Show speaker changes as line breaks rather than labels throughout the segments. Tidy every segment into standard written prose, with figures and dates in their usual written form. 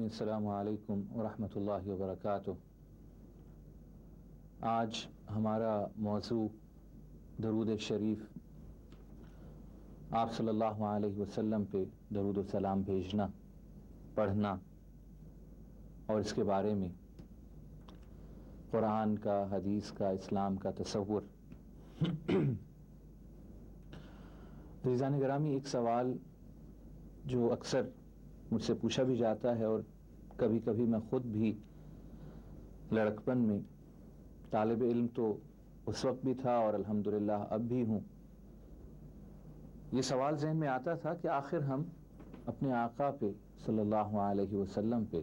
سامعین السلام علیکم ورحمۃ اللہ وبرکاتہ۔ آج ہمارا موضوع درود شریف، آپ صلی اللہ علیہ وسلم پہ درود و سلام بھیجنا، پڑھنا اور اس کے بارے میں قرآن کا، حدیث کا، اسلام کا تصور۔ عزیزان گرامی، ایک سوال جو اکثر مجھ سے پوچھا بھی جاتا ہے اور کبھی کبھی میں خود بھی لڑکپن میں، طالب علم تو اس وقت بھی تھا اور الحمدللہ اب بھی ہوں، یہ سوال ذہن میں آتا تھا کہ آخر ہم اپنے آقا پہ صلی اللہ علیہ وسلم پہ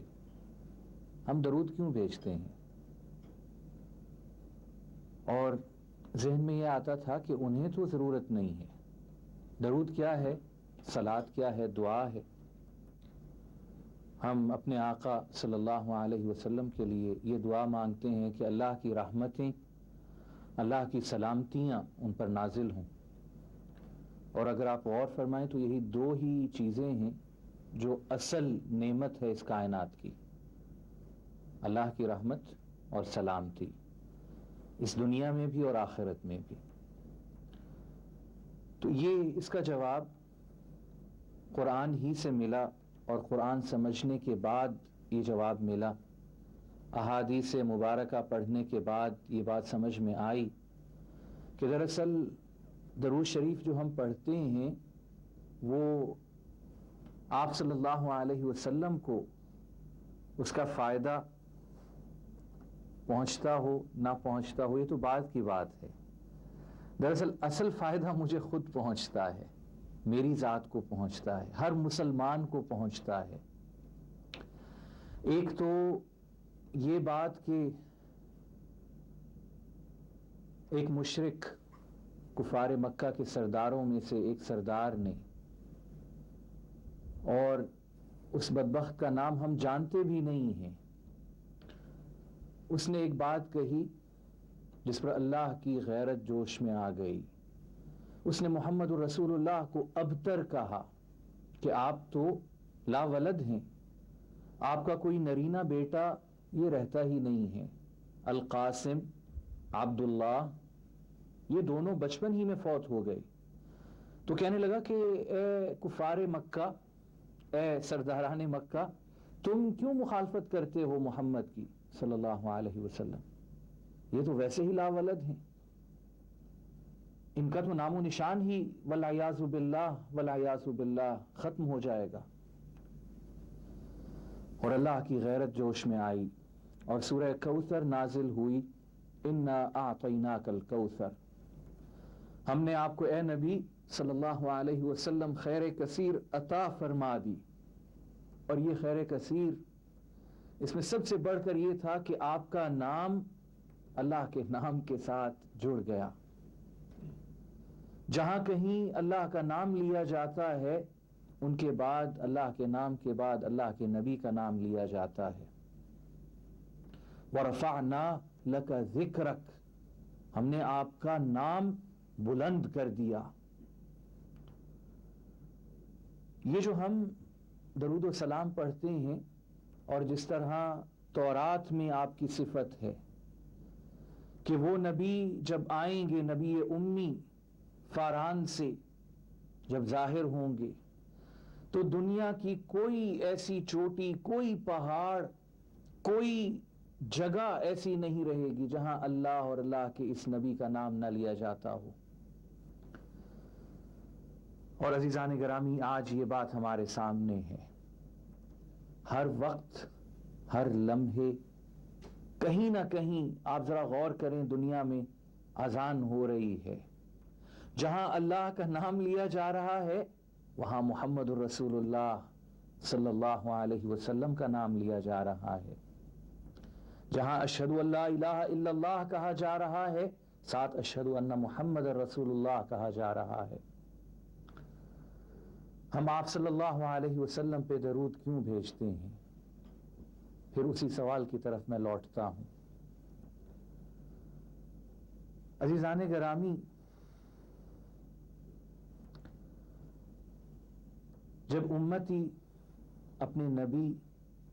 ہم درود کیوں بھیجتے ہیں؟ اور ذہن میں یہ آتا تھا کہ انہیں تو ضرورت نہیں ہے۔ درود کیا ہے؟ صلات کیا ہے؟ دعا ہے۔ ہم اپنے آقا صلی اللہ علیہ وسلم کے لیے یہ دعا مانگتے ہیں کہ اللہ کی رحمتیں، اللہ کی سلامتیاں ان پر نازل ہوں۔ اور اگر آپ غور فرمائیں تو یہی دو ہی چیزیں ہیں جو اصل نعمت ہے اس کائنات کی، اللہ کی رحمت اور سلامتی، اس دنیا میں بھی اور آخرت میں بھی۔ تو یہ اس کا جواب قرآن ہی سے ملا، اور قرآن سمجھنے کے بعد یہ جواب ملا، احادیث مبارکہ پڑھنے کے بعد یہ بات سمجھ میں آئی کہ دراصل درود شریف جو ہم پڑھتے ہیں وہ آپ صلی اللہ علیہ وسلم کو اس کا فائدہ پہنچتا ہو نہ پہنچتا ہو یہ تو بعد کی بات ہے۔ دراصل اصل فائدہ مجھے خود پہنچتا ہے، میری ذات کو پہنچتا ہے، ہر مسلمان کو پہنچتا ہے۔ ایک تو یہ بات کہ ایک مشرک کفار مکہ کے سرداروں میں سے ایک سردار نے، اور اس بدبخت کا نام ہم جانتے بھی نہیں ہیں، اس نے ایک بات کہی جس پر اللہ کی غیرت جوش میں آ گئی۔ اس نے محمد رسول اللہ کو ابتر کہا کہ آپ تو لا ولد ہیں، آپ کا کوئی نرینہ بیٹا یہ رہتا ہی نہیں ہے۔ القاسم، عبداللہ، یہ دونوں بچپن ہی میں فوت ہو گئے۔ تو کہنے لگا کہ اے کفار مکہ، اے سرداران مکہ، تم کیوں مخالفت کرتے ہو محمد کی صلی اللہ علیہ وسلم؟ یہ تو ویسے ہی لا ولد ہیں، ان کا تو نام و نشان ہی والعیاذ باللہ ختم ہو جائے گا۔ اور اللہ کی غیرت جوش میں آئی اور سورہ کوثر نازل ہوئی، انا اعطیناک الکوثر، ہم نے آپ کو اے نبی صلی اللہ علیہ وسلم خیر کثیر عطا فرما دی۔ اور یہ خیر کثیر، اس میں سب سے بڑھ کر یہ تھا کہ آپ کا نام اللہ کے نام کے ساتھ جڑ گیا۔ جہاں کہیں اللہ کا نام لیا جاتا ہے ان کے بعد، اللہ کے نام کے بعد اللہ کے نبی کا نام لیا جاتا ہے۔ وَرَفَعْنَا لَكَ ذِكْرَكَ، ہم نے آپ کا نام بلند کر دیا۔ یہ جو ہم درود و سلام پڑھتے ہیں اور جس طرح تورات میں آپ کی صفت ہے کہ وہ نبی جب آئیں گے، نبی امی فاران سے جب ظاہر ہوں گے تو دنیا کی کوئی ایسی چوٹی، کوئی پہاڑ، کوئی جگہ ایسی نہیں رہے گی جہاں اللہ اور اللہ کے اس نبی کا نام نہ لیا جاتا ہو۔ اور عزیزان گرامی، آج یہ بات ہمارے سامنے ہے۔ ہر وقت، ہر لمحے، کہیں نہ کہیں آپ ذرا غور کریں، دنیا میں اذان ہو رہی ہے، جہاں اللہ کا نام لیا جا رہا ہے وہاں محمد الرسول اللہ صلی اللہ علیہ وسلم کا نام لیا جا رہا ہے۔ جہاں اشہد ان لا الہ الا اللہ کہا جا رہا ہے، ساتھ اشہد ان محمد الرسول اللہ کہا جا رہا ہے۔ ہم آپ صلی اللہ علیہ وسلم پہ درود کیوں بھیجتے ہیں؟ پھر اسی سوال کی طرف میں لوٹتا ہوں۔ عزیزان گرامی، جب امتی اپنے نبی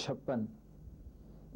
56,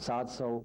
700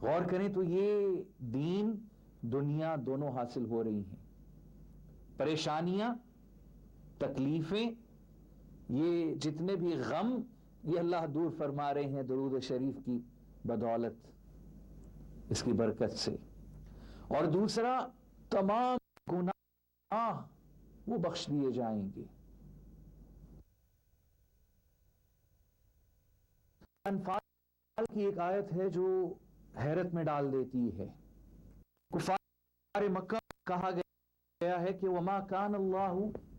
غور کریں تو یہ دین دنیا دونوں حاصل ہو رہی ہیں، پریشانیاں، تکلیفیں، یہ جتنے بھی غم، یہ اللہ دور فرما رہے ہیں درود شریف کی بدولت، اس کی برکت سے۔ اور دوسرا، تمام گناہ وہ بخش دیے جائیں گے۔ انفال کی ایک آیت ہے جو حیرت میں ڈال دیتی ہے۔ کفار مکہ کہا گیا ہے کہ وَمَا كَانَ اللَّهُ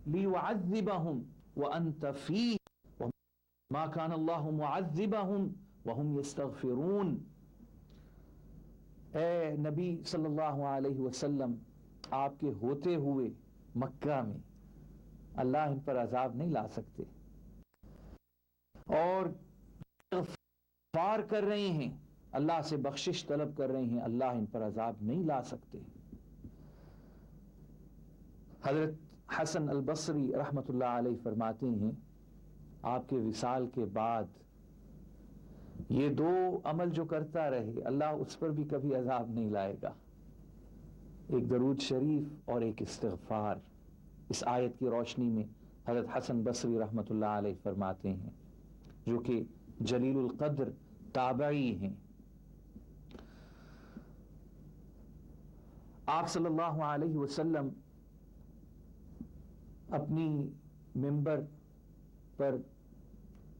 لِيُعَذِّبَهُمْ وَأَنْتَ فِيهِمْ وَمَا كَانَ اللَّهُ مُعَذِّبَهُمْ وَهُمْ يَسْتَغْفِرُونَ۔ اے نبی صلی اللہ علیہ وسلم، آپ کے ہوتے ہوئے مکہ میں اللہ ان پر عذاب نہیں لا سکتے، اور استغفار کر رہے ہیں، اللہ سے بخشش طلب کر رہے ہیں، اللہ ان پر عذاب نہیں لا سکتے۔ حضرت حسن البصری رحمت اللہ علیہ فرماتے ہیں آپ کے وصال کے بعد یہ دو عمل جو کرتا رہے اللہ اس پر بھی کبھی عذاب نہیں لائے گا، ایک درود شریف اور ایک استغفار۔ اس آیت کی روشنی میں حضرت حسن بصری رحمت اللہ علیہ فرماتے ہیں، جو کہ جلیل القدر تابعی ہیں، آپ صلی اللہ علیہ وسلم اپنی ممبر پر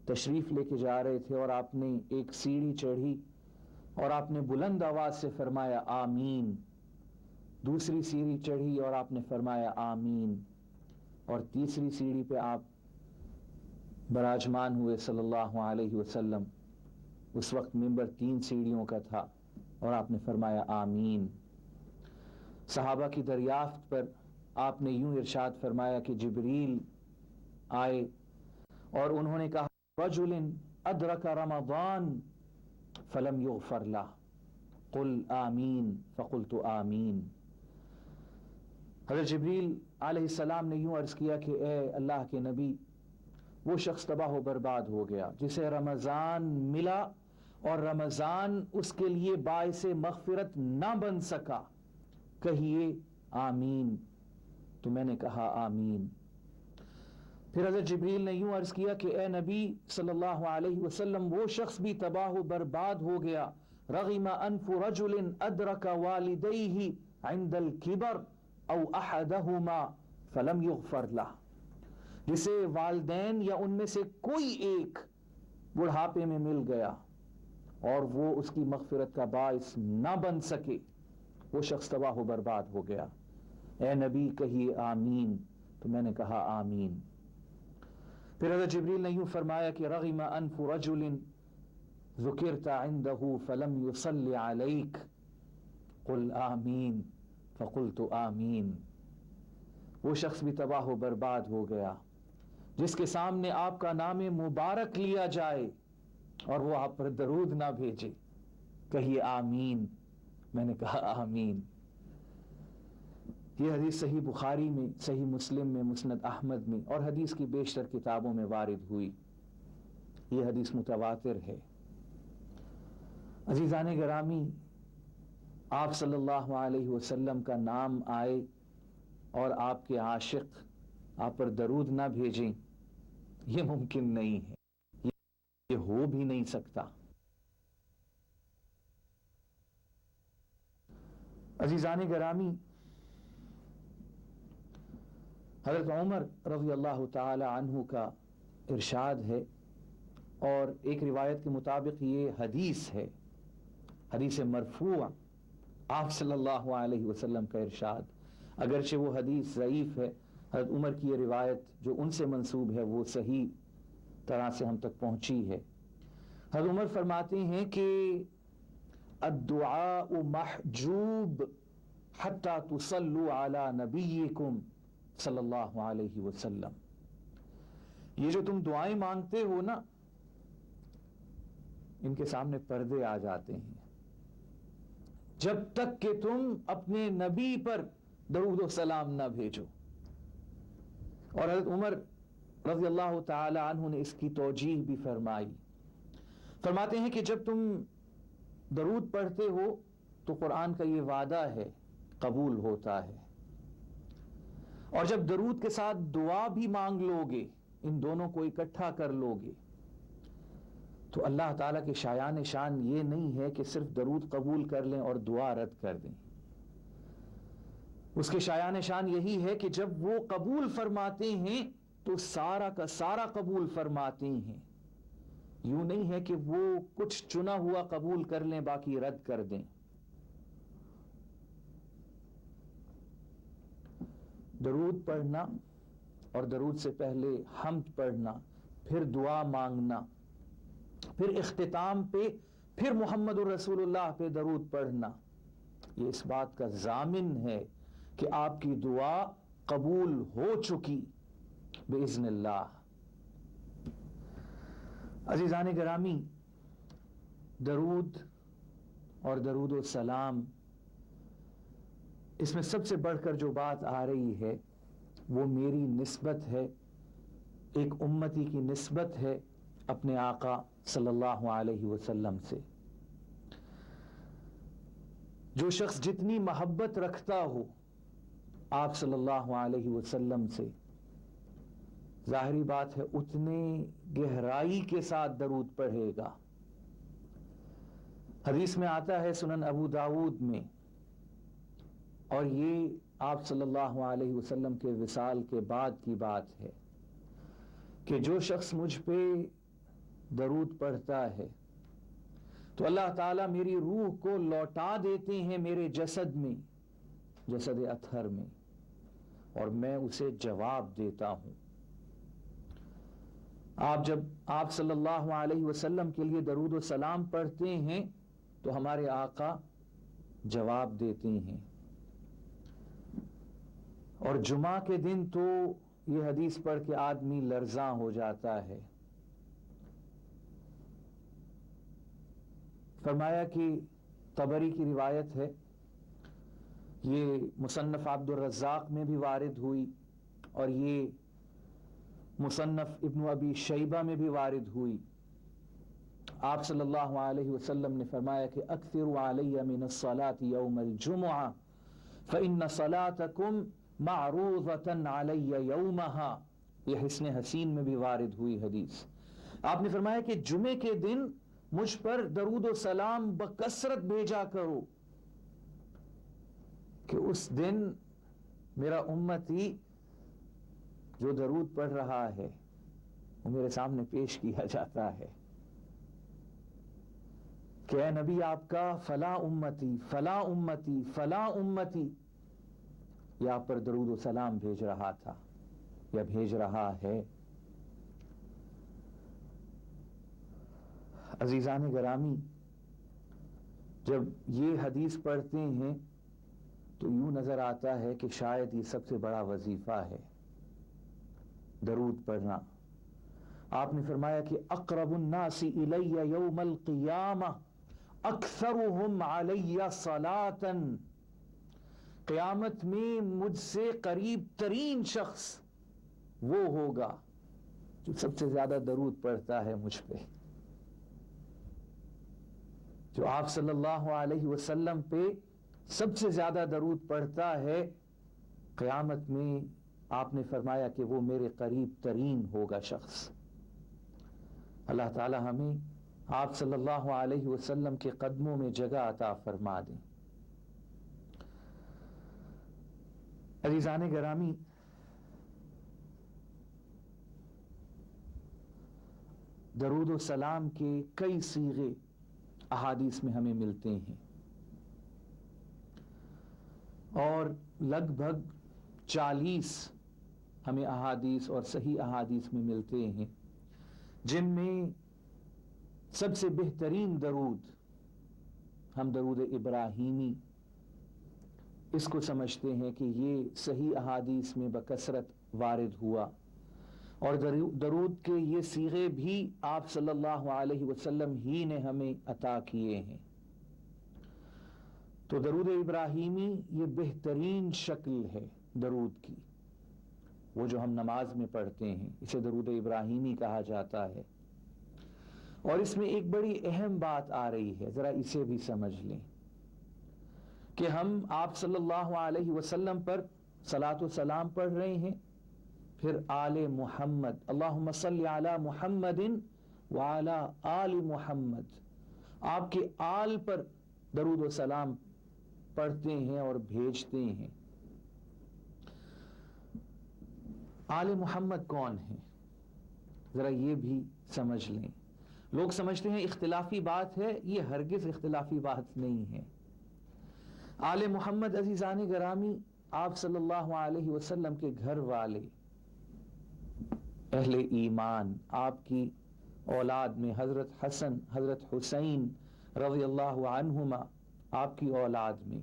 تشریف لے کے جا رہے تھے، اور آپ نے ایک سیڑھی چڑھی اور آپ نے بلند آواز سے فرمایا آمین، دوسری سیڑھی چڑھی اور آپ نے فرمایا آمین، اور تیسری سیڑھی پہ آپ براجمان ہوئے صلی اللہ علیہ وسلم۔ اس وقت ممبر 3 سیڑھیوں کا تھا اور آپ نے فرمایا آمین۔ صحابہ کی دریافت پر آپ نے یوں ارشاد فرمایا کہ جبریل آئے اور انہوں نے کہا رجل ادرک رمضان فلم یغفر لہ قل آمین فقلت آمین۔ حضرت جبریل علیہ السلام نے یوں عرض کیا کہ اے اللہ کے نبی، وہ شخص تباہ و برباد ہو گیا جسے رمضان ملا اور رمضان اس کے لیے باعث مغفرت نہ بن سکا، کہیے آمین۔ تو میں نے کہا آمین۔ پھر حضرت جبریل نے یوں عرض کیا کہ اے نبی صلی اللہ علیہ وسلم، وہ شخص بھی تباہ و برباد ہو گیا رغم انف رجل ادرک والدیہ عند الکبر او احدہما فلم یغفر لہ، جسے والدین یا ان میں سے کوئی ایک بڑھاپے میں مل گیا اور وہ اس کی مغفرت کا باعث نہ بن سکے، وہ شخص تباہ و برباد ہو گیا۔ اے نبی کہیے آمین۔ تو میں نے کہا آمین۔ پھر حضرت جبریل نے یوں فرمایا کہ رغم انف رجل ذکرت عنده فلم يصل عليك قل آمین فقلت آمین۔ وہ شخص بھی تباہ و برباد ہو گیا جس کے سامنے آپ کا نام مبارک لیا جائے اور وہ آپ پر درود نہ بھیجے، کہیے آمین۔ میں نے کہا آمین۔ یہ حدیث صحیح بخاری میں، صحیح مسلم میں، مسند احمد میں اور حدیث کی بیشتر کتابوں میں وارد ہوئی۔ یہ حدیث متواتر ہے۔ عزیزان گرامی، آپ صلی اللہ علیہ وسلم کا نام آئے اور آپ کے عاشق آپ پر درود نہ بھیجیں، یہ ممکن نہیں ہے، یہ ہو بھی نہیں سکتا۔ عزیزان گرامی، حضرت عمر رضی اللہ تعالی عنہ کا ارشاد ہے، اور ایک روایت کے مطابق یہ حدیث ہے، حدیث مرفوع، آپ صلی اللہ علیہ وسلم کا ارشاد، اگرچہ وہ حدیث ضعیف ہے، حضرت عمر کی یہ روایت جو ان سے منسوب ہے وہ صحیح طرح سے ہم تک پہنچی ہے۔ حضرت عمر فرماتے ہیں کہ الدعاء محجوب حتی تصلوا علی نبیکم صلی اللہ علیہ وسلم، یہ جو تم دعائیں مانگتے ہو نا، ان کے سامنے پردے آ جاتے ہیں جب تک کہ تم اپنے نبی پر درود و سلام نہ بھیجو۔ اور حضرت عمر رضی اللہ تعالی عنہ نے اس کی توجیہ بھی فرمائی، فرماتے ہیں کہ جب تم درود پڑھتے ہو تو قرآن کا یہ وعدہ ہے قبول ہوتا ہے، اور جب درود کے ساتھ دعا بھی مانگ لو گے، ان دونوں کو اکٹھا کر لو گے، تو اللہ تعالیٰ کے شایان شان یہ نہیں ہے کہ صرف درود قبول کر لیں اور دعا رد کر دیں. اس کے شایان شان یہی ہے کہ جب وہ قبول فرماتے ہیں تو سارا کا سارا قبول فرماتے ہیں. یوں نہیں ہے کہ وہ کچھ چنا ہوا قبول کر لیں باقی رد کر دیں. درود پڑھنا اور درود سے پہلے حمد پڑھنا، پھر دعا مانگنا، پھر اختتام پہ پھر محمد الرسول اللہ پہ درود پڑھنا، یہ اس بات کا ضامن ہے کہ آپ کی دعا قبول ہو چکی باذن اللہ. عزیزان گرامی، درود اور درود و سلام، اس میں سب سے بڑھ کر جو بات آ رہی ہے وہ میری نسبت ہے، ایک امتی کی نسبت ہے اپنے آقا صلی اللہ علیہ وسلم سے. جو شخص جتنی محبت رکھتا ہو آپ صلی اللہ علیہ وسلم سے، ظاہری بات ہے اتنے گہرائی کے ساتھ درود پڑھے گا. حدیث میں آتا ہے سنن ابو داود میں، اور یہ آپ صلی اللہ علیہ وسلم کے وصال کے بعد کی بات ہے، کہ جو شخص مجھ پہ درود پڑھتا ہے تو اللہ تعالیٰ میری روح کو لوٹا دیتے ہیں میرے جسد میں، جسد اطہر میں، اور میں اسے جواب دیتا ہوں. آپ جب آپ صلی اللہ علیہ وسلم کے لیے درود و سلام پڑھتے ہیں تو ہمارے آقا جواب دیتے ہیں. اور جمعہ کے دن تو یہ حدیث پڑھ کے آدمی لرزاں ہو جاتا ہے. فرمایا کہ طبری کی روایت ہے، یہ مصنف عبد الرزاق میں بھی وارد ہوئی، اور یہ مصنف ابن ابی شیبہ میں بھی وارد ہوئی. آپ صلی اللہ علیہ وسلم نے فرمایا کہ اکثروا علی من الصلاة یوم الجمعہ فإن صلاتکم معروضة علی یومها. یہ حسن حسین میں بھی وارد ہوئی حدیث. آپ نے فرمایا کہ جمعے کے دن مجھ پر درود و سلام بکثرت بھیجا کرو، کہ اس دن میرا امتی جو درود پڑھ رہا ہے وہ میرے سامنے پیش کیا جاتا ہے کہ اے نبی آپ کا فلاں امتی فلاں امتی فلاں امتی یہ آپ پر درود و سلام بھیج رہا تھا یا بھیج رہا ہے. عزیزان گرامی، جب یہ حدیث پڑھتے ہیں تو یوں نظر آتا ہے کہ شاید یہ سب سے بڑا وظیفہ ہے درود پڑھنا. آپ نے فرمایا کہ اقرب الناس الی یوم القیامہ اکثرهم علی صلاۃ. قیامت میں مجھ سے قریب ترین شخص وہ ہوگا جو سب سے زیادہ درود پڑھتا ہے مجھ پہ، جو آپ صلی اللہ علیہ وسلم پہ سب سے زیادہ درود پڑھتا ہے. قیامت میں آپ نے فرمایا کہ وہ میرے قریب ترین ہوگا شخص. اللہ تعالی ہمیں آپ صلی اللہ علیہ وسلم کے قدموں میں جگہ عطا فرما دیں. عزیزان گرامی، درود و سلام کے کئی صیغے احادیث میں ہمیں ملتے ہیں، اور لگ بھگ 40 ہمیں احادیث اور صحیح احادیث میں ملتے ہیں، جن میں سب سے بہترین درود ہم درود ابراہیمی اس کو سمجھتے ہیں کہ یہ صحیح احادیث میں بکثرت وارد ہوا، اور درود کے یہ صیغے بھی آپ صلی اللہ علیہ وسلم ہی نے ہمیں عطا کیے ہیں. تو درود ابراہیمی یہ بہترین شکل ہے درود کی، وہ جو ہم نماز میں پڑھتے ہیں اسے درود ابراہیمی کہا جاتا ہے. اور اس میں ایک بڑی اہم بات آ رہی ہے، ذرا اسے بھی سمجھ لیں کہ ہم آپ صلی اللہ علیہ وسلم پر صلاۃ و سلام پڑھ رہے ہیں، پھر آل محمد، اللہم صلی علی محمد وعلی آل محمد، آپ کے آل پر درود و سلام پڑھتے ہیں اور بھیجتے ہیں۔ آل محمد کون ہیں؟ ذرا یہ بھی سمجھ لیں۔ لوگ سمجھتے ہیں اختلافی بات ہے، یہ ہرگز اختلافی بات نہیں ہے۔ آل محمد عزیزان گرامی، آپ صلی اللہ علیہ وسلم کے گھر والے، اہل ایمان، آپ کی اولاد میں حضرت حسن، حضرت حسین رضی اللہ عنہما آپ کی اولاد میں،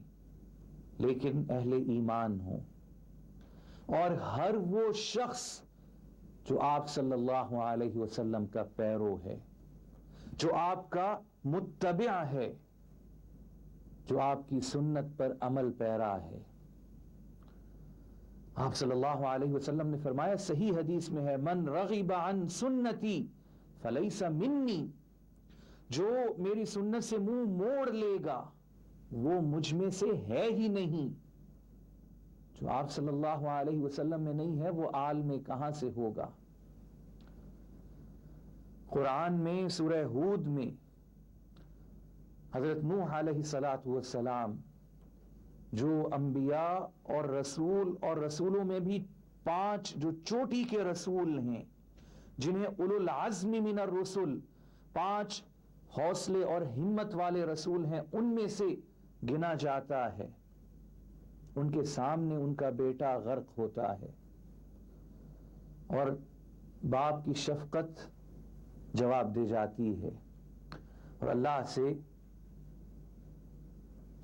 لیکن اہل ایمان ہوں، اور ہر وہ شخص جو آپ صلی اللہ علیہ وسلم کا پیرو ہے، جو آپ کا متبع ہے، جو آپ کی سنت پر عمل پیرا ہے۔ آپ صلی اللہ علیہ وسلم نے فرمایا، صحیح حدیث میں ہے، من رغب عن سنتی فلیس منی، جو میری سنت سے منہ موڑ لے گا وہ مجھ میں سے ہے ہی نہیں۔ جو آپ صلی اللہ علیہ وسلم میں نہیں ہے وہ آل میں کہاں سے ہوگا؟ قرآن میں سورہ ہود میں حضرت نوح علیہ السلام، جو انبیاء اور رسول اور رسولوں میں بھی 5 جو چوٹی کے رسول ہیں، جنہیں اولو العزم من الرسل، 5 حوصلے اور ہمت والے رسول ہیں، ان میں سے گنا جاتا ہے، ان کے سامنے ان کا بیٹا غرق ہوتا ہے، اور باپ کی شفقت جواب دے جاتی ہے، اور اللہ سے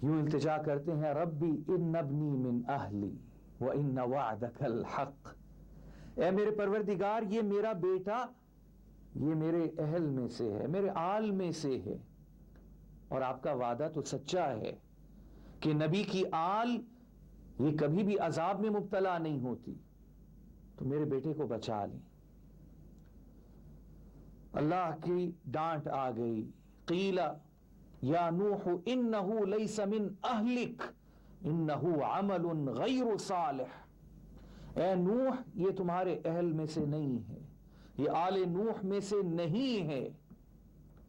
یوں التجا کرتے ہیں، ربی ان ابنی من اہلی وان وعدک الحق، اے میرے پروردگار یہ میرا بیٹا یہ میرے اہل میں سے ہے، میرے آل میں سے ہے، اور آپ کا وعدہ تو سچا ہے کہ نبی کی آل یہ کبھی بھی عذاب میں مبتلا نہیں ہوتی، تو میرے بیٹے کو بچا لیں۔ اللہ کی ڈانٹ آ گئی، قیل یا نوح انہ لیس من اہلک انہ عمل غیر صالح، اے نوح یہ تمہارے اہل میں سے نہیں ہے، یہ آل نوح میں سے نہیں ہے،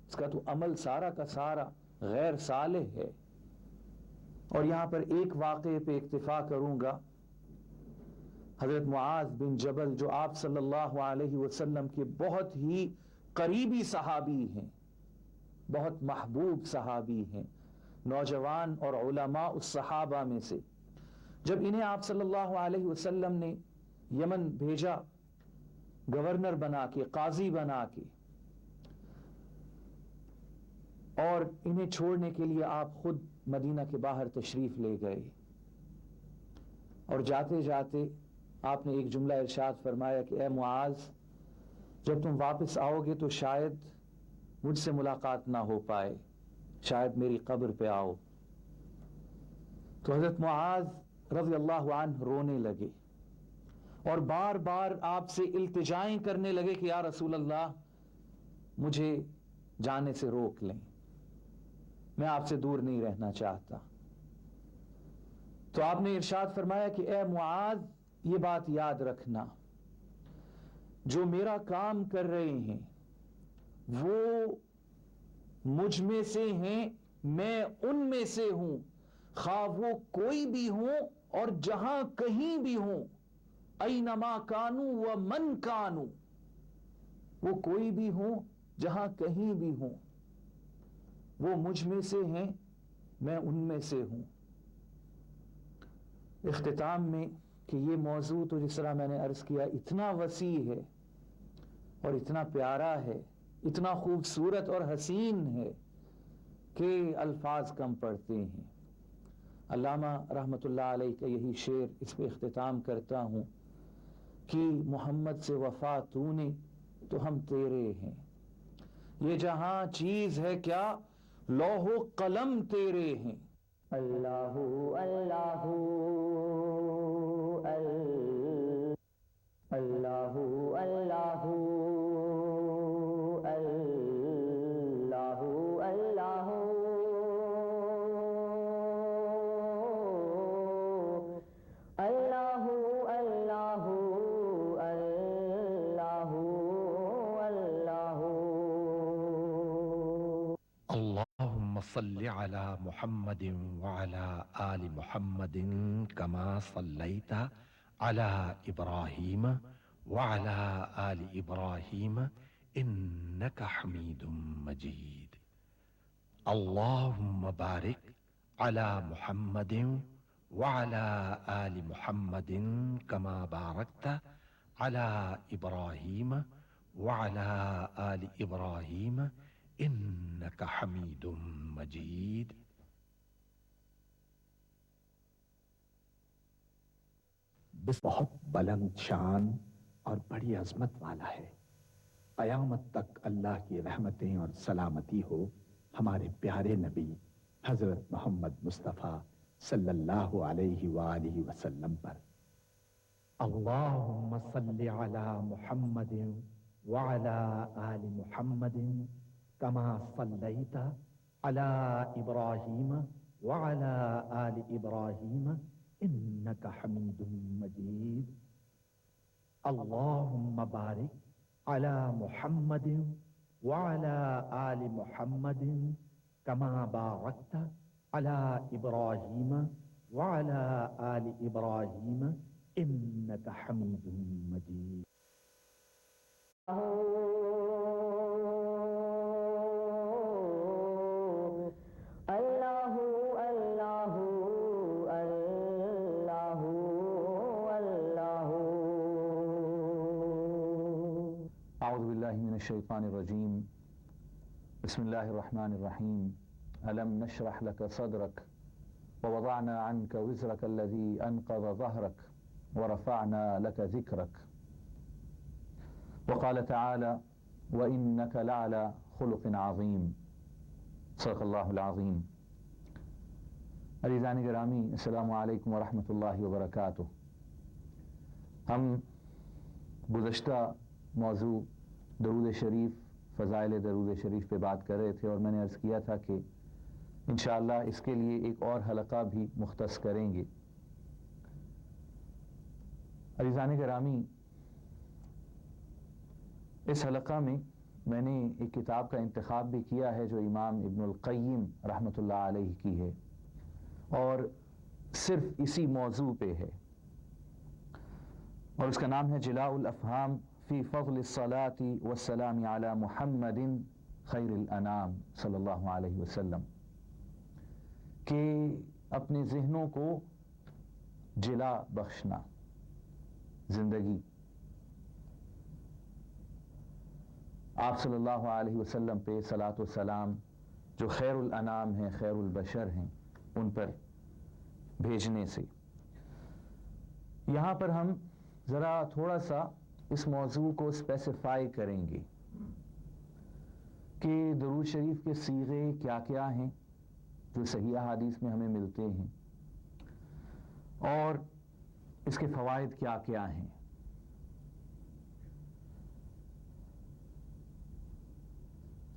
اس کا تو عمل سارا کا سارا غیر صالح ہے۔ اور یہاں پر ایک واقعے پہ اکتفا کروں گا، حضرت معاذ بن جبل، جو آپ صلی اللہ علیہ وسلم کے بہت ہی قریبی صحابی ہیں، بہت محبوب صحابی ہیں، نوجوان اور علماء اس صحابہ میں سے، جب انہیں آپ صلی اللہ علیہ وسلم نے یمن بھیجا گورنر بنا کے، قاضی بنا کے، اور انہیں چھوڑنے کے لیے آپ خود مدینہ کے باہر تشریف لے گئے، اور جاتے جاتے آپ نے ایک جملہ ارشاد فرمایا کہ اے معاذ، جب تم واپس آؤ گے تو شاید مجھ سے ملاقات نہ ہو پائے، شاید میری قبر پہ آؤ۔ تو حضرت معاذ رضی اللہ عنہ رونے لگے اور بار بار آپ سے التجائیں کرنے لگے کہ یا رسول اللہ مجھے جانے سے روک لیں، میں آپ سے دور نہیں رہنا چاہتا۔ تو آپ نے ارشاد فرمایا کہ اے معاذ یہ بات یاد رکھنا، جو میرا کام کر رہے ہیں وہ مجھ میں سے ہیں، میں ان میں سے ہوں، خواہ وہ کوئی بھی ہوں اور جہاں کہیں بھی ہوں، اینما کانو و من کانو، وہ کوئی بھی ہوں جہاں کہیں بھی ہوں، وہ مجھ میں سے ہیں، میں ان میں سے ہوں۔ اختتام میں کہ یہ موضوع تو جس طرح میں نے عرض کیا اتنا وسیع ہے اور اتنا پیارا ہے، اتنا خوبصورت اور حسین ہے کہ الفاظ کم پڑتے ہیں۔ علامہ رحمت اللہ علیہ کا یہی شعر، اس پہ اختتام کرتا ہوں کہ محمد سے وفا تو نے تو ہم تیرے ہیں، یہ جہاں چیز ہے کیا لوح و قلم تیرے ہیں۔ اللہ اللہ اللہ اللہ اللہ
صل على محمد وعلى آل محمد كما صليت على إبراهيم وعلى آل إبراهيم إنك حميد مجيد. اللهم بارك على محمد وعلى آل محمد كما باركت على إبراهيم وعلى آل إبراهيم إنك حميد مجيد.
بہت بلند شان اور بڑی عظمت والا ہے. قیامت تک اللہ کی رحمتیں اور سلامتی ہو ہمارے پیارے نبی حضرت محمد مصطفیٰ صلی اللہ علیہ وآلہ وسلم پر. اللہم صل علی محمد وعلی آل محمد کما صلیت علی ابراہیم وعلی آل ابراہیم انک حمید مجید. اللہم بارک علی محمد وعلی آل محمد کما بارکت علی ابراہیم وعلی آل ابراہیم انک حمید مجید.
اعوذ باللہ من الشیطان الرجیم. بسم اللہ الرحمن الرحیم. الم نشرح لك صدرك ووضعنا عنك وزرك الذي انقض ظهرك ورفعنا لك ذكرك. وقال تعالى وإنك لعلى خلق عظيم. صدق اللہ العظیم. عزیزان گرامی، السلام علیکم ورحمۃ اللہ وبرکاتہ. ہم گزشتہ موضوع درود شریف، فضائل درود شریف پہ بات کر رہے تھے، اور میں نے عرض کیا تھا کہ انشاءاللہ اس کے لیے ایک اور حلقہ بھی مختص کریں گے. عزیزان گرامی، اس حلقہ میں نے ایک کتاب کا انتخاب بھی کیا ہے جو امام ابن القیم رحمۃ اللہ علیہ کی ہے، اور صرف اسی موضوع پہ ہے، اور اس کا نام ہے جلاء الافہام فی فضل الصلاة والسلام علی محمد خیر الانام صلی اللہ علیہ وسلم. کہ اپنے ذہنوں کو جلا بخشنا، زندگی آپ صلی اللہ علیہ وسلم پہ صلاۃ و سلام جو خیر الانام ہیں، خیر البشر ہیں، ان پر بھیجنے سے. یہاں پر ہم ذرا تھوڑا سا اس موضوع کو اسپیسیفائی کریں گے کہ درود شریف کے صیغے کیا کیا ہیں جو صحیح احادیث میں ہمیں ملتے ہیں، اور اس کے فوائد کیا کیا ہیں.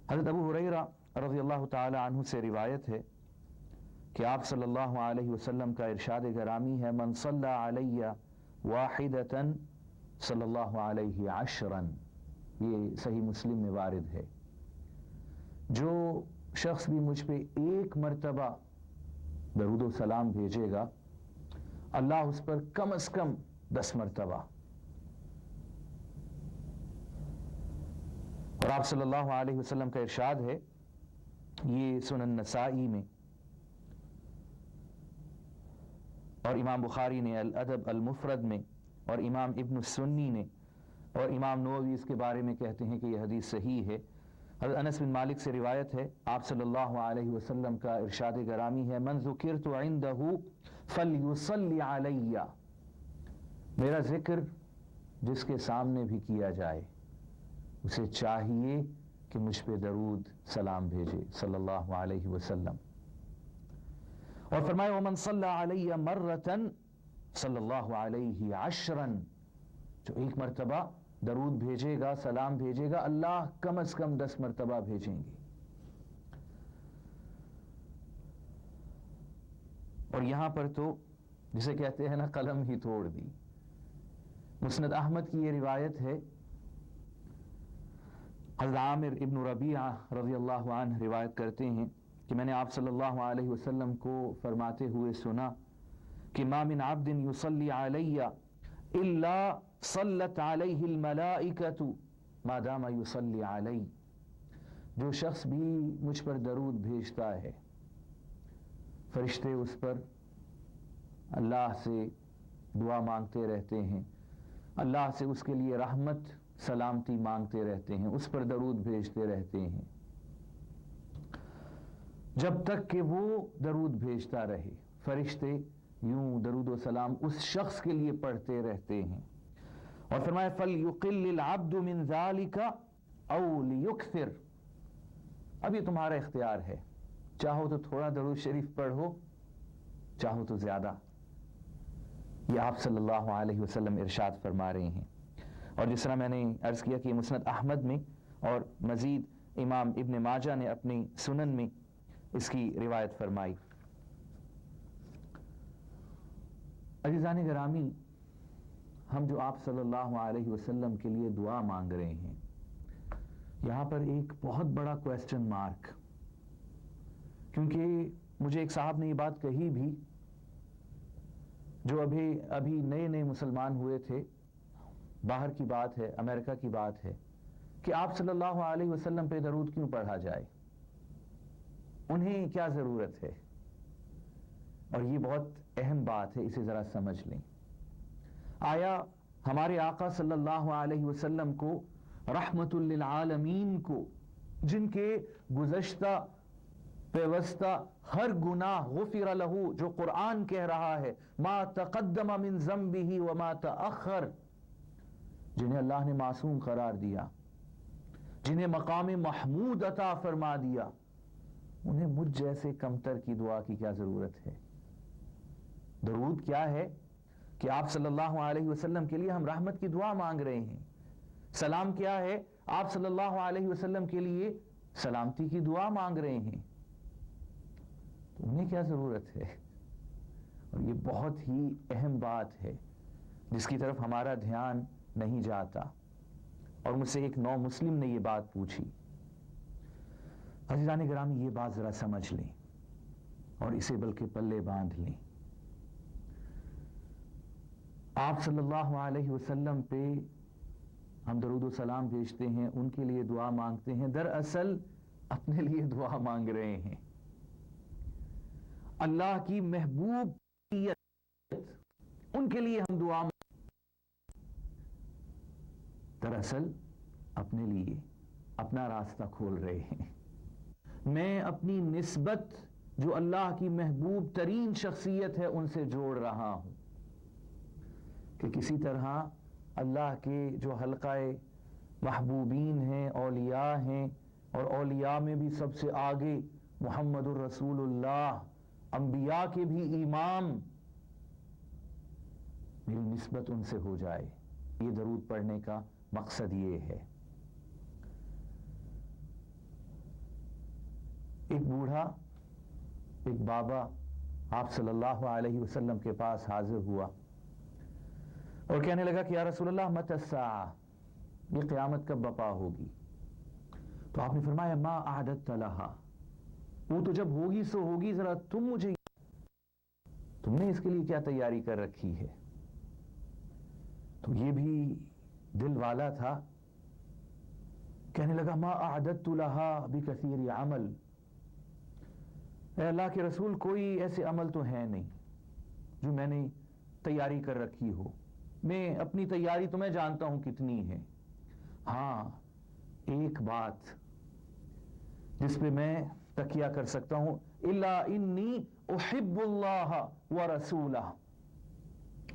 حضرت ابو ہریرہ رضی اللہ تعالی عنہ سے روایت ہے کہ آپ صلی اللہ علیہ وسلم کا ارشاد گرامی ہے من صلی علی واحدۃ صلی اللہ علیہ عشرا. یہ صحیح مسلم میں وارد ہے. جو شخص بھی مجھ پہ ایک مرتبہ درود و سلام بھیجے گا، اللہ اس پر کم از کم 10 مرتبہ. اور آپ صلی اللہ علیہ وسلم کا ارشاد ہے، یہ سنن نسائی میں، اور امام بخاری نے الادب المفرد میں، اور امام ابن السنی نے، اور امام نووی اس کے بارے میں کہتے ہیں کہ یہ حدیث صحیح ہے. حضرت انس بن مالک سے روایت ہے، آپ صلی اللہ علیہ وسلم کا ارشاد گرامی ہے من ذکرت عنده فلیصلی علی. میرا ذکر جس کے سامنے بھی کیا جائے اسے چاہیے کہ مجھ پہ درود سلام بھیجے صلی اللہ علیہ وسلم. اور فرمایا ومن صلی علی مرۃ صلی اللہ علیہ عشرا. جو ایک مرتبہ درود بھیجے گا، سلام بھیجے گا، اللہ کم از کم 10 مرتبہ بھیجیں گے. اور یہاں پر تو جسے کہتے ہیں نا قلم ہی توڑ دی. مسند احمد کی یہ روایت ہے، حضرت عامر ابن ربیعہ رضی اللہ عنہ روایت کرتے ہیں کہ میں نے آپ صلی اللہ علیہ وسلم کو فرماتے ہوئے سنا کہ ما من عبد یصلی علی الا صلت علیہ الملائکۃ ما دام یصلی علی، جو شخص بھی مجھ پر درود بھیجتا ہے فرشتے اس پر اللہ سے دعا مانگتے رہتے ہیں، اللہ سے اس کے لیے رحمت سلامتی مانگتے رہتے ہیں، اس پر درود بھیجتے رہتے ہیں جب تک کہ وہ درود بھیجتا رہے۔ فرشتے یوں درود و سلام اس شخص کے لیے پڑھتے رہتے ہیں۔ اور فرمایا فَلْيُقِلِّ الْعَبْدُ مِنْ ذَلِكَ أَوْ لِيُكْثِرْ، اب یہ تمہارا اختیار ہے، چاہو تو تھوڑا درود شریف پڑھو، چاہو تو زیادہ۔ یہ آپ صلی اللہ علیہ وسلم ارشاد فرما رہے ہیں۔ اور جس طرح میں نے عرض کیا کہ مسند احمد میں اور مزید امام ابن ماجہ نے اپنی سنن میں اس کی روایت فرمائی۔ عزیزان گرامی، ہم جو آپ صلی اللہ علیہ وسلم کے لیے دعا مانگ رہے ہیں، یہاں پر ایک بہت بڑا کویسچن مارک، کیونکہ مجھے ایک صاحب نے یہ بات کہی بھی جو ابھی نئے مسلمان ہوئے تھے، باہر کی بات ہے، امریکہ کی بات ہے، کہ آپ صلی اللہ علیہ وسلم پہ درود کیوں پڑھا جائے، انہیں کیا ضرورت ہے؟ اور یہ بہت اہم بات ہے، اسے ذرا سمجھ لیں۔ آیا ہمارے آقا صلی اللہ علیہ وسلم کو رحمت للعالمین کو، جن کے گزشتہ پیوستہ ہر گناہ غفر لہو، جو قرآن کہہ رہا ہے ما تقدم من ذنبہ وما تأخر، جنہیں اللہ نے معصوم قرار دیا، جنہیں مقام محمود عطا فرما دیا، انہیں مجھ جیسے کمتر کی دعا کی کیا ضرورت ہے؟ درود کیا ہے کہ آپ صلی اللہ علیہ وسلم کے لیے ہم رحمت کی دعا مانگ رہے ہیں۔ سلام کیا ہے؟ آپ صلی اللہ علیہ وسلم کے لیے سلامتی کی دعا مانگ رہے ہیں، تو انہیں کیا ضرورت ہے؟ اور یہ بہت ہی اہم بات ہے جس کی طرف ہمارا دھیان نہیں جاتا۔ اور مجھ سے ایک نو مسلم نے یہ بات پوچھی۔ عزیزان گرامی، یہ بات ذرا سمجھ لیں اور اسے بلکہ پلے باندھ لیں۔ آپ صلی اللہ علیہ وسلم پہ ہم درود و سلام بھیجتے ہیں، ان کے لیے دعا مانگتے ہیں، دراصل اپنے لیے دعا مانگ رہے ہیں۔ اللہ کی محبوب ان کے لیے ہم دعا دراصل اپنے لیے اپنا راستہ کھول رہے ہیں۔ میں اپنی نسبت جو اللہ کی محبوب ترین شخصیت ہے ان سے جوڑ رہا ہوں کہ کسی طرح اللہ کے جو حلقہ محبوبین ہیں، اولیاء ہیں، اور اولیاء میں بھی سب سے آگے محمد الرسول اللہ، انبیاء کے بھی امام، میری نسبت ان سے ہو جائے۔ یہ درود پڑھنے کا مقصد یہ ہے۔ ایک بوڑھا، ایک بابا آپ صلی اللہ علیہ وسلم کے پاس حاضر ہوا اور کہنے لگا کہ یا رسول اللہ متی الساعہ، یہ قیامت کب برپا ہوگی؟ تو آپ نے فرمایا ما اعددت لہا، وہ تو جب ہوگی سو ہوگی، ذرا تم نے اس کے لیے کیا تیاری کر رکھی ہے؟ تو یہ بھی دل والا تھا، کہنے لگا ما اعددت لہا بکثیر عمل، اے اللہ کے رسول کوئی ایسے عمل تو ہے نہیں جو میں نے تیاری کر رکھی ہو، میں اپنی تیاری تو میں جانتا ہوں کتنی ہے، ہاں ایک بات جس پہ میں تکیہ کر سکتا ہوں، الا انی احب اللہ ورسولہ،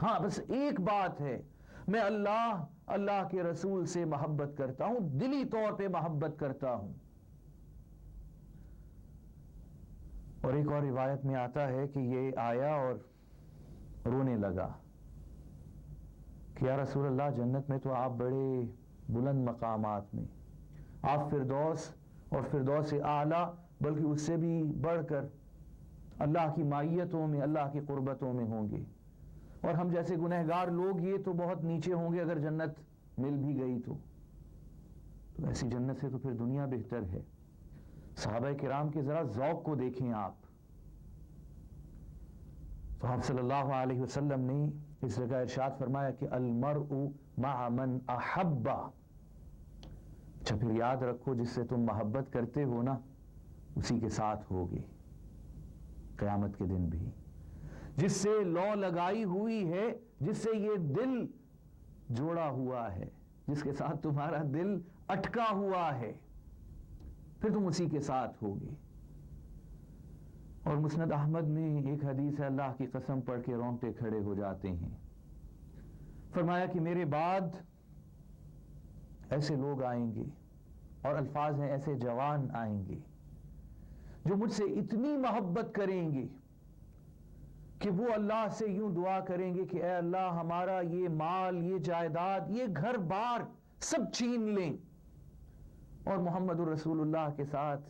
ہاں بس ایک بات ہے، میں اللہ کے رسول سے محبت کرتا ہوں، دلی طور پہ محبت کرتا ہوں۔ اور ایک اور روایت میں آتا ہے کہ یہ آیا اور رونے لگا کہ یا رسول اللہ جنت میں تو آپ بڑے بلند مقامات میں، آپ فردوس اور فردوس اعلیٰ بلکہ اس سے بھی بڑھ کر اللہ کی معیتوں میں، اللہ کی قربتوں میں ہوں گے، اور ہم جیسے گنہگار لوگ یہ تو بہت نیچے ہوں گے اگر جنت مل بھی گئی تو ایسی جنت سے تو پھر دنیا بہتر ہے۔ صحابہ کرام کے ذرا ذوق کو دیکھیں آپ. تو آپ صلی اللہ علیہ وسلم نے اس جگہ ارشاد فرمایا کہ المرء مع من احب. اچھا پھر یاد رکھو جس سے تم محبت کرتے ہو نا اسی کے ساتھ ہوگے قیامت کے دن بھی. جس سے لو لگائی ہوئی ہے, جس سے یہ دل جوڑا ہوا ہے, جس کے ساتھ تمہارا دل اٹکا ہوا ہے, پھر تم اسی کے ساتھ ہوگے. اور مسند احمد میں ایک حدیث ہے, اللہ کی قسم پڑھ کے رونگٹے کھڑے ہو جاتے ہیں. فرمایا کہ میرے بعد ایسے لوگ آئیں گے, اور الفاظ ہیں ایسے جوان آئیں گے جو مجھ سے اتنی محبت کریں گے کہ وہ اللہ سے یوں دعا کریں گے کہ اے اللہ ہمارا یہ مال, یہ جائیداد, یہ گھر بار سب چھین لیں اور محمد الرسول اللہ کے ساتھ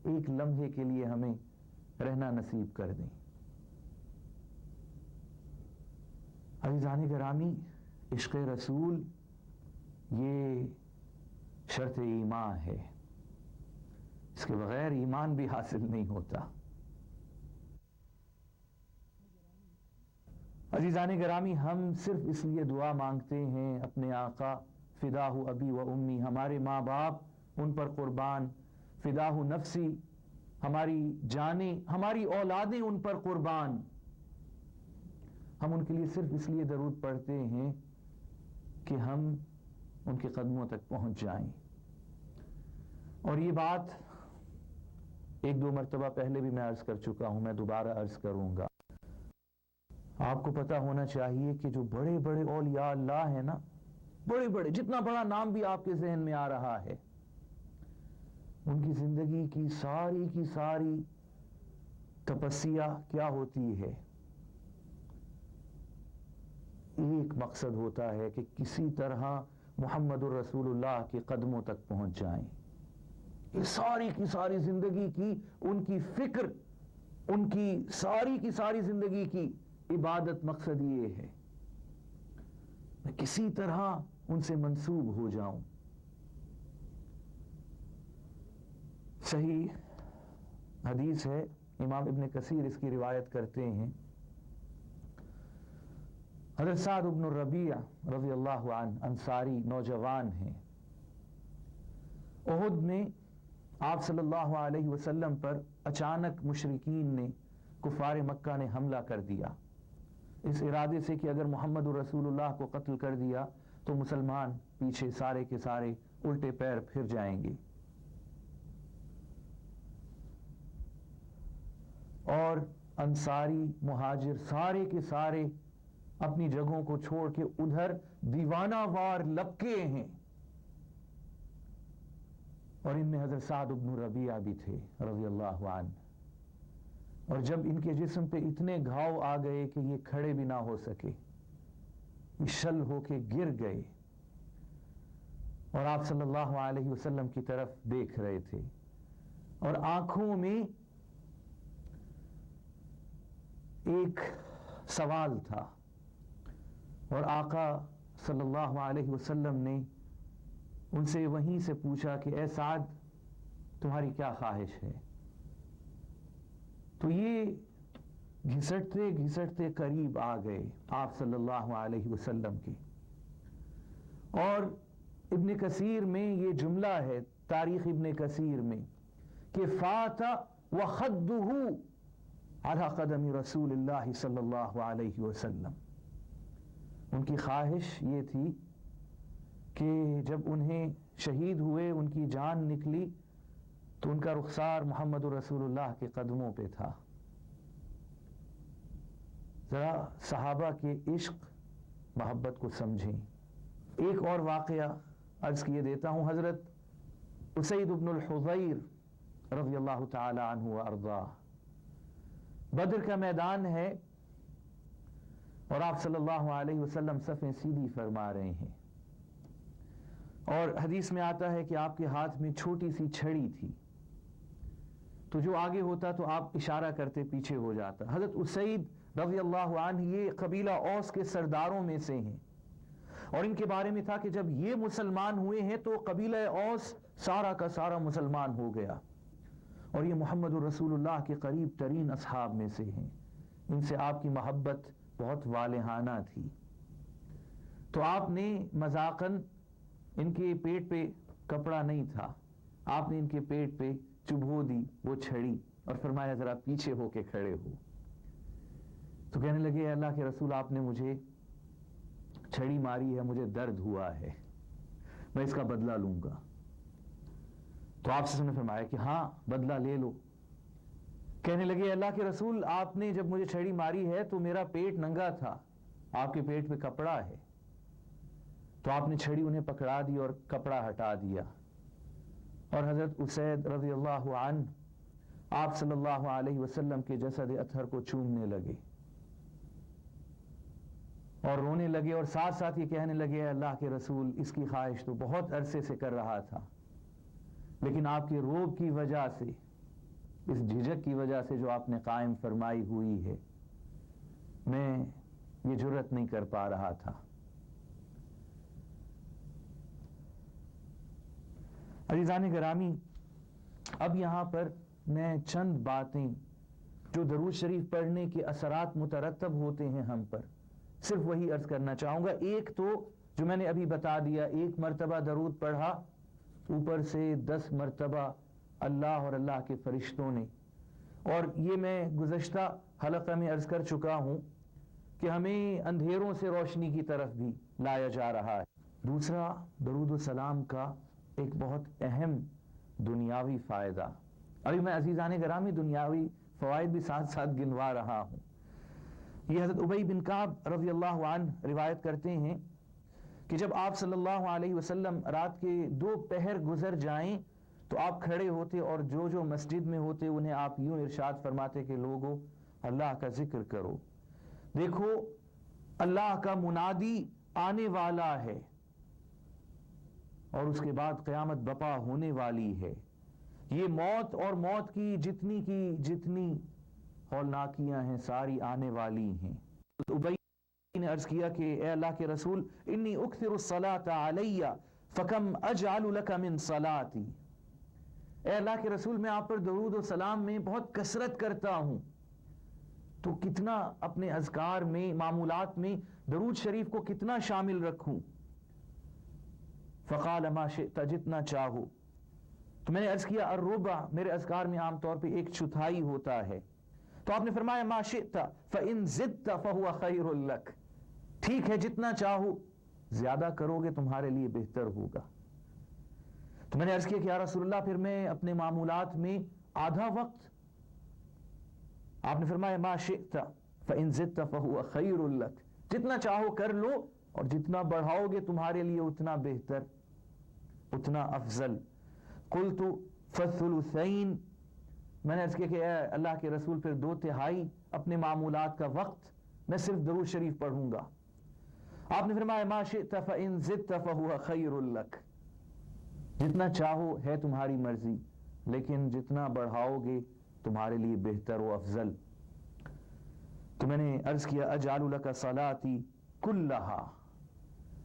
ایک لمحے کے لیے ہمیں رہنا نصیب کر دیں. عزیزان گرامی, عشق رسول یہ شرط ایمان ہے, اس کے بغیر ایمان بھی حاصل نہیں ہوتا. عزیزان گرامی, ہم صرف اس لیے دعا مانگتے ہیں اپنے آقا فداہ ابی و امی, ہمارے ماں باپ ان پر قربان, فداہ نفسی, ہماری جانیں, ہماری اولادیں ان پر قربان. ہم ان کے لیے صرف اس لیے درود پڑھتے ہیں کہ ہم ان کے قدموں تک پہنچ جائیں. اور یہ بات ایک دو مرتبہ پہلے بھی میں عرض کر چکا ہوں, میں دوبارہ عرض کروں گا. آپ کو پتا ہونا چاہیے کہ جو بڑے بڑے اولیاء اللہ ہیں نا, بڑے بڑے, جتنا بڑا نام بھی آپ کے ذہن میں آ رہا ہے, ان کی زندگی کی ساری تپسیا کیا ہوتی ہے؟ ایک مقصد ہوتا ہے کہ کسی طرح محمد الرسول اللہ کے قدموں تک پہنچ جائیں. یہ ساری کی ساری زندگی کی ان کی فکر, ان کی ساری زندگی کی عبادت مقصد یہ ہے میں کسی طرح ان سے منسوب ہو جاؤں. صحیح حدیث ہے, امام ابن کثیر اس کی روایت کرتے ہیں, حضرت سعد بن الربیع رضی اللہ عنہ انصاری نوجوان ہیں. احد میں آپ صلی اللہ علیہ وسلم پر اچانک مشرکین نے, کفار مکہ نے حملہ کر دیا, اس ارادے سے کہ اگر محمد الرسول اللہ کو قتل کر دیا تو مسلمان پیچھے سارے کے سارے الٹے پیر پھر جائیں گے. اور انصاری مہاجر سارے کے سارے اپنی جگہوں کو چھوڑ کے ادھر دیوانہ وار لپکے ہیں, اور ان میں حضرت سعد بن ربیعہ بھی تھے رضی اللہ عنہ. اور جب ان کے جسم پہ اتنے گھاؤ آ گئے کہ یہ کھڑے بھی نہ ہو سکے, شل ہو کے گر گئے, اور آپ صلی اللہ علیہ وسلم کی طرف دیکھ رہے تھے, اور آنکھوں میں ایک سوال تھا, اور آقا صلی اللہ علیہ وسلم نے ان سے وہیں سے پوچھا کہ اے سعد تمہاری کیا خواہش ہے؟ تو یہ گھسٹتے گھسٹتے قریب آ گئے آپ صلی اللہ علیہ وسلم کے. اور ابن کثیر میں یہ جملہ ہے, تاریخ ابن کثیر میں, کہ فات وخدہ علی قدم رسول اللہ صلی اللہ علیہ وسلم. ان کی خواہش یہ تھی کہ جب انہیں شہید ہوئے, ان کی جان نکلی, تو ان کا رخسار محمد الرسول اللہ کے قدموں پہ تھا. ذرا صحابہ کے عشق محبت کو سمجھیں. ایک اور واقعہ عرض کیے دیتا ہوں. حضرت اسید بن الحضیر رضی اللہ تعالی عنہ وارضاہ, بدر کا میدان ہے, اور آپ صلی اللہ علیہ وسلم صفیں سیدھی فرما رہے ہیں, اور حدیث میں آتا ہے کہ آپ کے ہاتھ میں چھوٹی سی چھڑی تھی, تو جو آگے ہوتا تو آپ اشارہ کرتے پیچھے ہو جاتا. حضرت اسید رضی اللہ عنہ یہ قبیلہ اوس کے سرداروں میں سے ہیں, اور ان کے بارے میں تھا کہ جب یہ مسلمان ہوئے ہیں تو قبیلہ اوس سارا کا سارا مسلمان ہو گیا. اور یہ محمد الرسول اللہ کے قریب ترین اصحاب میں سے ہیں، ان سے آپ کی محبت بہت والہانہ تھی۔ تو آپ نے مذاقاً، ان کے پیٹ پہ کپڑا نہیں تھا، آپ نے ان کے پیٹ پہ چبھو دی وہ چھڑی اور فرمایا ذرا پیچھے ہو کے کھڑے ہو۔ تو کہنے لگے اللہ کے رسول آپ نے مجھے چھڑی ماری ہے، مجھے درد ہوا ہے، میں اس کا بدلہ لوں گا۔ تو آپ سے نے فرمایا کہ ہاں بدلہ لے لو۔ کہنے لگے اللہ کے رسول آپ نے جب مجھے چھڑی ماری ہے تو میرا پیٹ ننگا تھا، آپ کے پیٹ پہ کپڑا ہے، تو آپ نے چھڑی انہیں پکڑا دی اور کپڑا ہٹا دیا، اور حضرت اسید رضی اللہ عنہ آپ صلی اللہ علیہ وسلم کے جسد اطہر کو چومنے لگے اور رونے لگے، اور ساتھ ساتھ یہ کہنے لگے اللہ کے رسول اس کی خواہش تو بہت عرصے سے کر رہا تھا، لیکن آپ کے روب کی وجہ سے، اس جھجک کی وجہ سے جو آپ نے قائم فرمائی ہوئی ہے، میں یہ جرت نہیں کر پا رہا تھا۔ عزیزان گرامی، اب یہاں پر میں چند باتیں جو درود شریف پڑھنے کے اثرات مترتب ہوتے ہیں ہم پر، صرف وہی عرض کرنا چاہوں گا۔ ایک تو جو میں نے ابھی بتا دیا، 1 مرتبہ درود پڑھا، اوپر سے 10 مرتبہ اللہ اور اللہ کے فرشتوں نے، اور یہ میں گزشتہ حلقہ میں عرض کر چکا ہوں کہ ہمیں اندھیروں سے روشنی کی طرف بھی لایا جا رہا ہے۔ دوسرا، درود و سلام کا ایک بہت اہم دنیاوی فائدہ، ابھی میں عزیزان گرامی دنیاوی فوائد بھی ساتھ ساتھ گنوا رہا ہوں۔ یہ حضرت ابی بن کعب رضی اللہ عنہ روایت کرتے ہیں کہ جب آپ صلی اللہ علیہ وسلم رات کے 2 پہر گزر جائیں تو آپ کھڑے ہوتے اور جو مسجد میں ہوتے انہیں آپ یوں ارشاد فرماتے کہ لوگو اللہ کا ذکر کرو، دیکھو اللہ کا منادی آنے والا ہے اور اس کے بعد قیامت بپا ہونے والی ہے، یہ موت اور موت کی جتنی ہولناکیاں ہیں ساری آنے والی ہیں۔ تو ابی نے عرض کیا کہ اے اللہ کے رسول انی اکثر الصلاۃ علی فکم اجعل لک من صلاتی، اے اللہ کے رسول میں آپ پر درود و سلام میں بہت کثرت کرتا ہوں، تو کتنا اپنے اذکار میں، معمولات میں درود شریف کو کتنا شامل رکھوں؟ فقال ما شئت، جتنا چاہو۔ تو میں نے عرض کیا الربع، میرے اذکار میں عام طور پہ 1/4 ہوتا ہے، تو آپ نے فرمایا ما شئت فإن زدت فهو خیر لک، ٹھیک ہے جتنا چاہو، زیادہ کرو گے تمہارے لیے بہتر ہوگا۔ تو میں نے عرض کیا کہ یا رسول اللہ پھر میں اپنے معمولات میں آدھا وقت، آپ نے فرمایا ما شئت فإن زدت فهو خیر لک، جتنا چاہو کر لو، اور جتنا بڑھاؤ گے تمہارے لیے اتنا بہتر، اتنا افضل۔ قلت فالثلثین، میں نے عرض کیا کہ اے اللہ کے رسول پھر 2/3 اپنے معمولات کا وقت میں صرف درود شریف پڑھوں گا۔ آپ نے فرمایا ما شئت فإن زدت فهو خیر لک، جتنا چاہو ہے تمہاری مرضی، لیکن جتنا بڑھاؤ گے تمہارے لیے بہتر و افضل۔ تو میں نے عرض کیا اجعل لک صلاتی کلہا،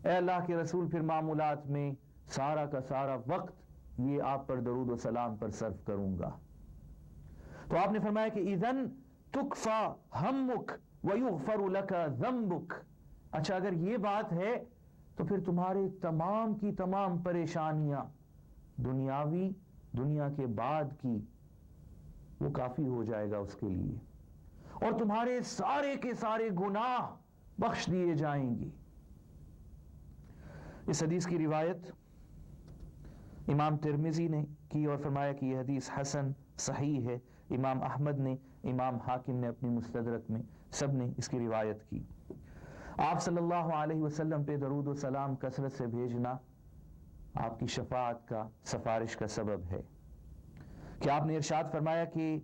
اے اللہ کے رسول پھر معمولات میں سارا کا سارا وقت یہ آپ پر درود و سلام پر صرف کروں گا۔ تو آپ نے فرمایا کہ اذن تکفا ہمک ویغفر لک ذنبک، اچھا اگر یہ بات ہے تو پھر تمہارے تمام کی تمام پریشانیاں دنیاوی، دنیا کے بعد کی، وہ کافی ہو جائے گا اس کے لیے، اور تمہارے سارے کے سارے گناہ بخش دیے جائیں گے۔ اس حدیث کی روایت امام ترمذی نے کی اور فرمایا کہ یہ حدیث حسن صحیح ہے، امام احمد نے، امام حاکم نے اپنی مستدرک میں، سب نے اس کی روایت کی۔ آپ صلی اللہ علیہ وسلم پہ درود و سلام کثرت سے بھیجنا آپ کی شفاعت کا، سفارش کا سبب ہے، کہ آپ نے ارشاد فرمایا کہ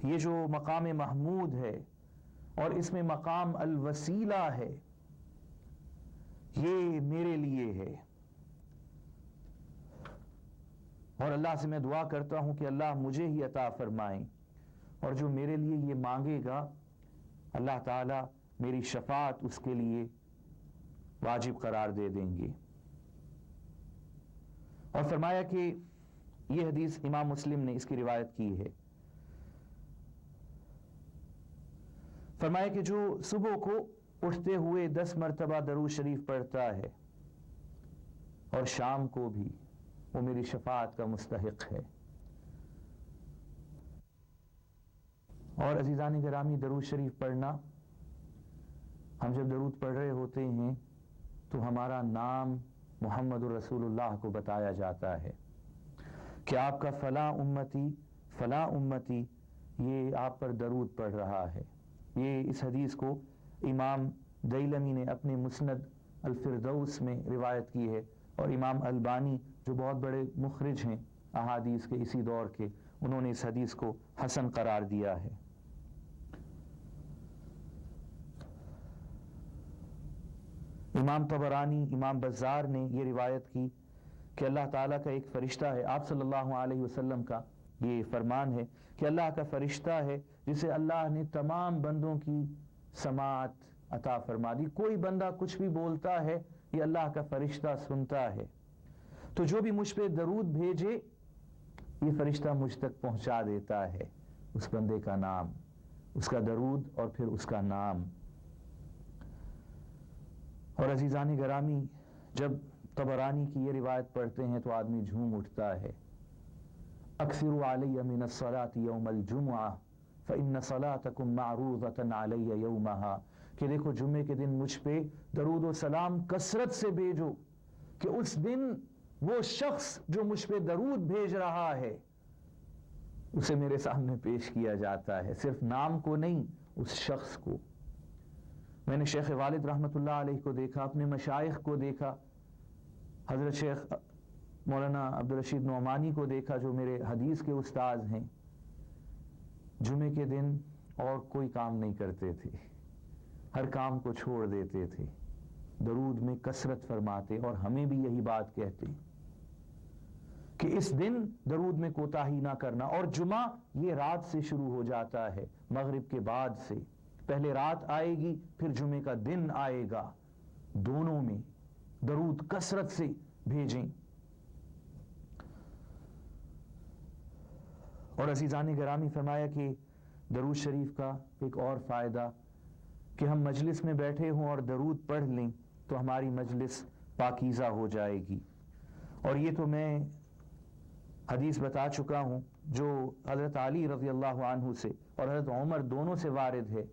یہ جو مقام محمود ہے اور اس میں مقام الوسیلہ ہے، یہ میرے لیے ہے، اور اللہ سے میں دعا کرتا ہوں کہ اللہ مجھے ہی عطا فرمائیں، اور جو میرے لیے یہ مانگے گا اللہ تعالیٰ میری شفاعت اس کے لیے واجب قرار دے دیں گے۔ اور فرمایا کہ یہ حدیث امام مسلم نے اس کی روایت کی ہے. فرمایا کہ جو صبح کو اٹھتے ہوئے 10 مرتبہ درود شریف پڑھتا ہے اور شام کو بھی، وہ میری شفاعت کا مستحق ہے. اور عزیزان گرامی، درود شریف پڑھنا، ہم جب درود پڑھ رہے ہوتے ہیں تو ہمارا نام محمد الرسول اللہ کو بتایا جاتا ہے کہ آپ کا فلاں امتی یہ آپ پر درود پڑھ رہا ہے. یہ اس حدیث کو امام دیلمی نے اپنے مسند الفردوس میں روایت کی ہے، اور امام البانی جو بہت بڑے مخرج ہیں احادیث کے اسی دور کے، انہوں نے اس حدیث کو حسن قرار دیا ہے. امام طبرانی، امام بزار نے یہ روایت کی کہ اللہ تعالیٰ کا ایک فرشتہ ہے، آپ صلی اللہ علیہ وسلم کا یہ فرمان ہے کہ اللہ کا فرشتہ ہے جسے اللہ نے تمام بندوں کی سماعت عطا فرما دی. کوئی بندہ کچھ بھی بولتا ہے یہ اللہ کا فرشتہ سنتا ہے. تو جو بھی مجھ پہ درود بھیجے یہ فرشتہ مجھ تک پہنچا دیتا ہے اس بندے کا نام، اس کا درود اور پھر اس کا نام. اور عزیزان گرامی، جب طبرانی کی یہ روایت پڑھتے ہیں تو آدمی جھوم اٹھتا ہے. اکثروا علی من الصلاة یوم الجمعہ فإن صلاتکم معروضۃ علی یومہا، کہ دیکھو جمعے کے دن مجھ پہ درود و سلام کثرت سے بھیجو کہ اس دن وہ شخص جو مجھ پہ درود بھیج رہا ہے اسے میرے سامنے پیش کیا جاتا ہے، صرف نام کو نہیں، اس شخص کو. میں نے شیخ والد رحمۃ اللہ علیہ کو دیکھا، اپنے مشائخ کو دیکھا، حضرت شیخ مولانا عبدالرشید نعمانی کو دیکھا جو میرے حدیث کے استاذ ہیں. جمعے کے دن اور کوئی کام نہیں کرتے تھے، ہر کام کو چھوڑ دیتے تھے، درود میں کثرت فرماتے، اور ہمیں بھی یہی بات کہتے کہ اس دن درود میں کوتاہی نہ کرنا. اور جمعہ یہ رات سے شروع ہو جاتا ہے، مغرب کے بعد سے. پہلے رات آئے گی پھر جمعے کا دن آئے گا، دونوں میں درود کثرت سے بھیجیں. اور عزیزان گرامی، فرمایا کہ درود شریف کا ایک اور فائدہ کہ ہم مجلس میں بیٹھے ہوں اور درود پڑھ لیں تو ہماری مجلس پاکیزہ ہو جائے گی. اور یہ تو میں حدیث بتا چکا ہوں جو حضرت علی رضی اللہ عنہ سے اور حضرت عمر دونوں سے وارد ہے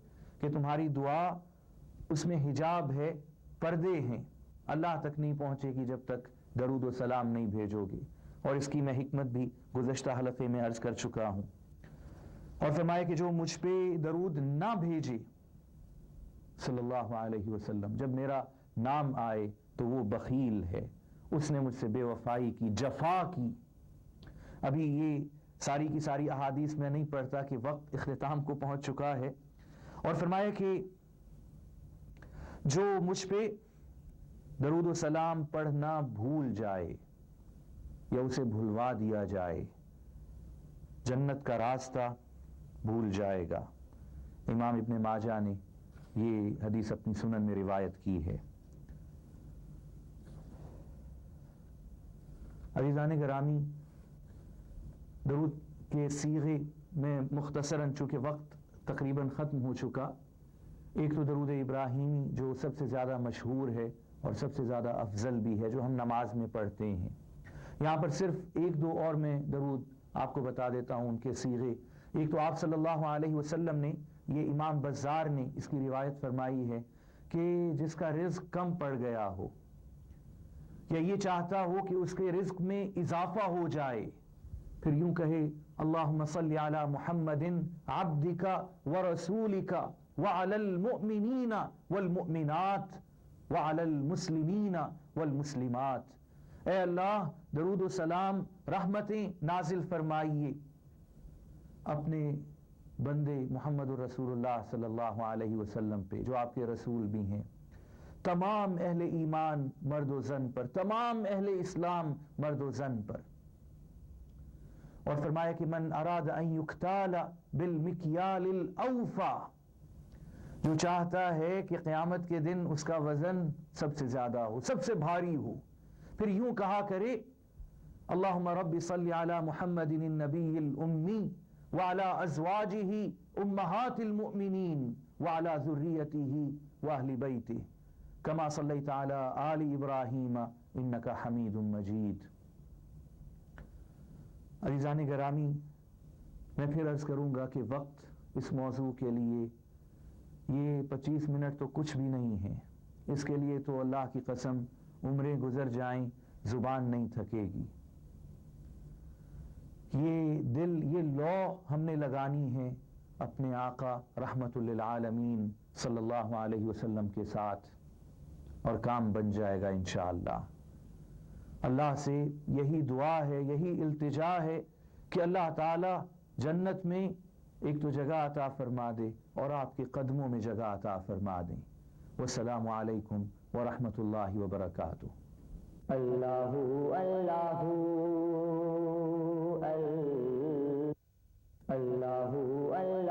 کہ تمہاری دعا اس میں حجاب ہے، پردے ہیں، اللہ تک نہیں پہنچے گی جب تک درود و سلام نہیں بھیجو گے. اور اس کی میں حکمت بھی گزشتہ حلقے میں عرض کر چکا ہوں. اور فرمایا کہ جو مجھ پہ درود نہ بھیجے صلی اللہ علیہ وسلم جب میرا نام آئے تو وہ بخیل ہے، اس نے مجھ سے بے وفائی کی، جفا کی. ابھی یہ ساری کی ساری احادیث میں نہیں پڑھتا کہ وقت اختتام کو پہنچ چکا ہے. اور فرمایا کہ جو مجھ پہ درود و سلام پڑھنا بھول جائے یا اسے بھلوا دیا جائے جنت کا راستہ بھول جائے گا. امام ابن ماجہ نے یہ حدیث اپنی سنن میں روایت کی ہے. عزیزان گرامی، درود کے صیغے میں مختصراً چونکہ وقت تقریباً ختم ہو چکا، ایک تو درود ابراہیمی جو سب سے زیادہ مشہور ہے اور سب سے زیادہ افضل بھی ہے، جو ہم نماز میں پڑھتے ہیں. یہاں پر صرف ایک دو اور میں درود آپ کو بتا دیتا ہوں ان کے صیغے. ایک تو آپ صلی اللہ علیہ وسلم نے، یہ امام بزار نے اس کی روایت فرمائی ہے کہ جس کا رزق کم پڑ گیا ہو یا یہ چاہتا ہو کہ اس کے رزق میں اضافہ ہو جائے، پھر یوں کہے اللہم صلی علی محمد عبدک ورسولک وعلی المؤمنین والمؤمنات وعلی المسلمین والمسلمات. اے اللہ درود و سلام رحمتیں نازل فرمائیے اپنے بندے محمد الرسول اللہ صلی اللہ علیہ وسلم پہ جو آپ کے رسول بھی ہیں، تمام اہل ایمان مرد و زن پر، تمام اہل اسلام مرد و زن پر. اور فرمایا کہ من اراد ان یکتال بالمکیال الاوفا، جو چاہتا ہے کہ قیامت کے دن اس کا وزن سب سے زیادہ ہو، سب سے بھاری ہو، پھر یوں کہا کرے اللهم رب صل على محمد النبي الأمي وعلى أزواجه أمهات المؤمنين وعلى ذريته وأهل بيته كما صليت على آل إبراهيم إنك حميد مجيد. عزیزان گرامی، میں پھر عرض کروں گا کہ وقت اس موضوع کے لیے یہ 25 منٹ تو کچھ بھی نہیں ہے. اس کے لیے تو اللہ کی قسم عمریں گزر جائیں زبان نہیں تھکے گی. یہ لو ہم نے لگانی ہے اپنے آقا رحمت للعالمین صلی اللہ علیہ وسلم کے ساتھ، اور کام بن جائے گا انشاءاللہ. اللہ سے یہی دعا ہے، یہی التجا ہے کہ اللہ تعالی جنت میں ایک تو جگہ عطا فرما دے اور آپ کے قدموں میں جگہ عطا فرما دیں. والسلام علیکم ورحمۃ اللہ وبرکاتہ.
اللہ اللہ اللہ اللہ